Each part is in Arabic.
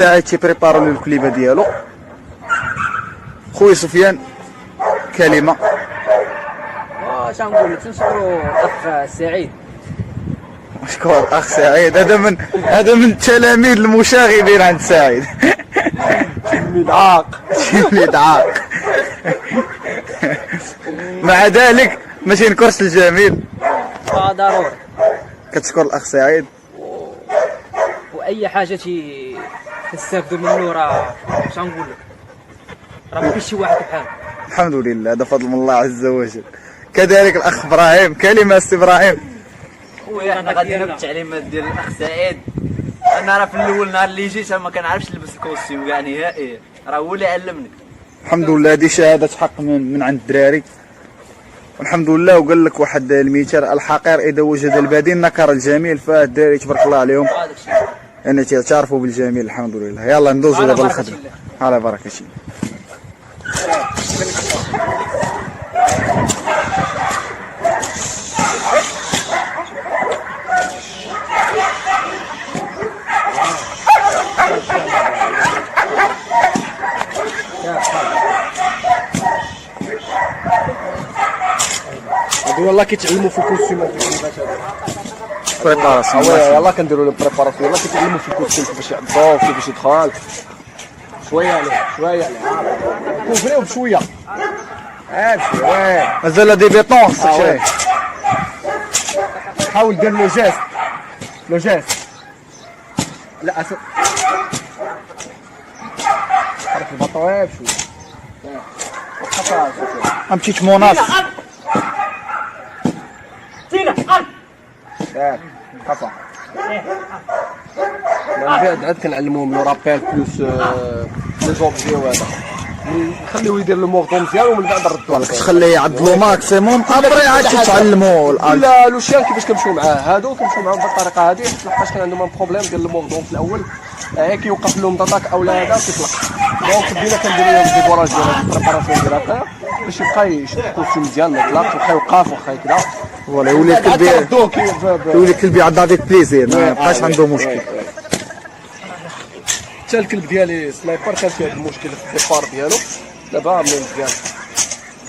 ساعد تيبريبارو له الكليبه ديالو. خويا سفيان كلمه. اش نقول لك، تنشكروا الاخ سعيد. مشكور الاخ سعيد، هذا من التلاميذ المشاغبين عند سعيد. تلميذ عاق. تلميذ عاق. مع ذلك ما تينكرش الجميل. ضروري كتشكر الاخ سعيد واي حاجه تستافدوا منه. راه اش نقول لك، راه ما كاينش شي واحد بحال. الحمد لله، هذا فضل من الله عز وجل. كذلك الاخ ابراهيم كلمه. سي ابراهيم. خويا انا غادي نبت التعليمات ديال الاخ سعيد. انا راه في الاول نهار اللي جيت ما كنعرفش نلبس الكوستيم كاع نهائيا، راه هو اللي علمني. الحمد لله، هذه شهاده حق من عند الدراري والحمد لله. وقال لك واحد المثال: الحقير اذا وجد البديل نكر الجميل. فالدراري تبارك الله عليهم يعني تعرفوا بالجميل. الحمد لله. يلا ندوزوا دابا الخدمه على بركه الله. هادو يلاه كيتعلموا في الكوستيمات كيفاش بريباراسيون. يلاه كنديروا لهم بريباراسيون، يلاه كيتعلموا في الكوستيم كيفاش يعضوا كيفاش يدخل. شويه عليه شويه عليه كوفريو بشويه. واه مازال دي بيطون. حاول دير لو جيست. لا حرك البطوه بشويه. مشيت موناس. خطا. من بعد عاد كنعلموهم لو رابيل بلوس لي زوبجي وهذا. نخليوه يدير لو موغطون مزيان ومن بعد نردوه. تخليه يعضلو ماكسيموم ابري عاد تتعلموا الالت. لا لو شيان كيفاش كنمشيو معاه، هادو كنمشيو معاهم بالطريقه هادي. لحقاش كان عندهم بروبليم ديال الموغطون في الاول، كيوقف لهم داتاك او لا هذا كيطلق. دونك بدينا كنديرو لهم ديبوراج ديال هاد البريباراسيون ديال هكا باش يبقى يشد الكوستيم مزيان ما يطلقش، يبقى يوقف واخا كذا. فوالا يولي الكلب يعض هذيك بليزير، ما يبقاش عنده مشكل. حتى الكلب ديالي سنايبر كان فيه هذا المشكل في الديبار ديالو، دابا مزيان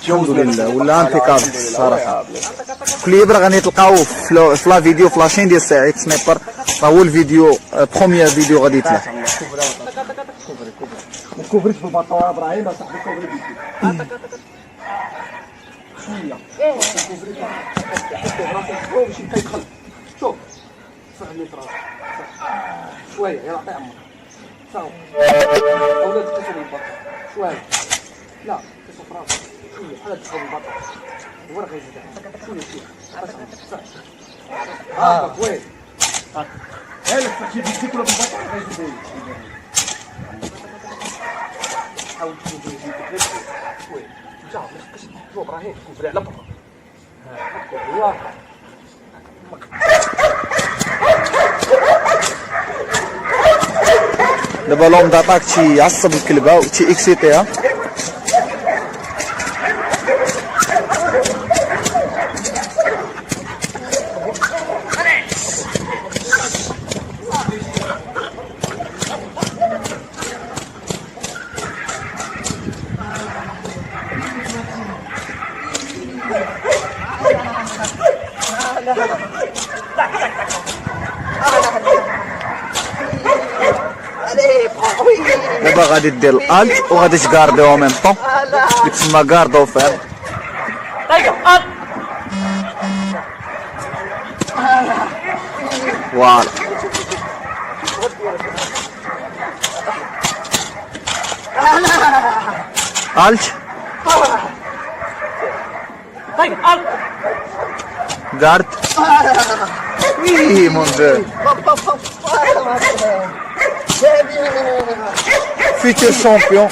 الحمد لله ولا امبيكابل الصراحه. كل يبرا غادي تلقاوه في لا فيديو فلاشين ديال سعيد سنايبر. راه هو الفيديو بروميير فيديو غادي يطلع. ما تكوفريش في البطاوه ابراهيم اصاحبي، كوفري شويه باش يبقى يدخل. شوف فهمني راسك شويه. يلا عطي عمرك صافي. اولاد تقيسوا بالبطاطا شويه. لا قيسوا في راسك شويه بحال تدخل بالبطاطا. هو راه غيزيد شويه صافي. وين هالك تحكي بيديك ولا بالبطاطا غيزيد. حاول تكون يديك شويه. انت ما تبقاش تحطو ابراهيم كوفري على برا. هو دابا لوم داتاك تيعصب الكلبه وتي اكسيتيها. دابا غادي دير الالت وغادي تكاردي او ميم طون، اللي تسمى كاردو فير. فوالا الت كارد. وي مون دو futur champion.